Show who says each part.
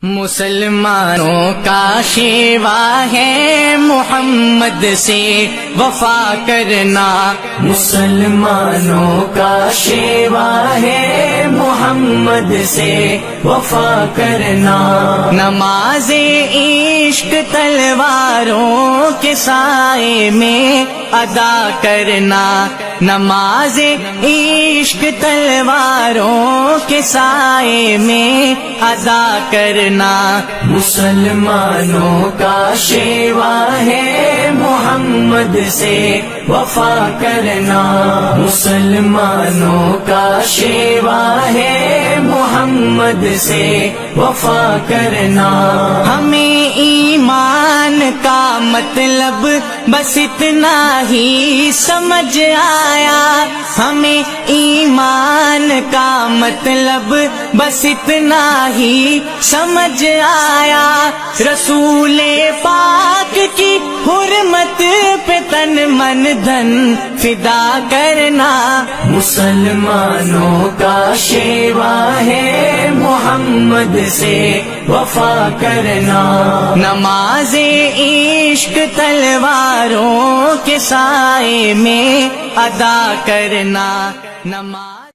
Speaker 1: مسلمانوں کا شیوا ہے محمد سے وفا کرنا، مسلمانوں کا شیوا ہے محمد سے وفا کرنا، نماز عشق تلواروں کے سائے میں ادا کرنا، نماز عشق تلواروں کے سائے میں ادا کرنا، مسلمانوں کا شیوا ہے محمد سے وفا کرنا، مسلمانوں کا شیوا ہے محمد سے وفا کرنا، ہمیں ایمان کا مطلب بس اتنا ہی سمجھ آیا، ہمیں ایمان کا مطلب بس اتنا ہی سمجھ آیا، رسول پاک کی حرمت پہ تن من دھن فدا کرنا، مسلمانوں کا شیوا ہے محمد سے وفا کرنا، نماز عشق تلواروں کے سائے میں ادا کرنا، نماز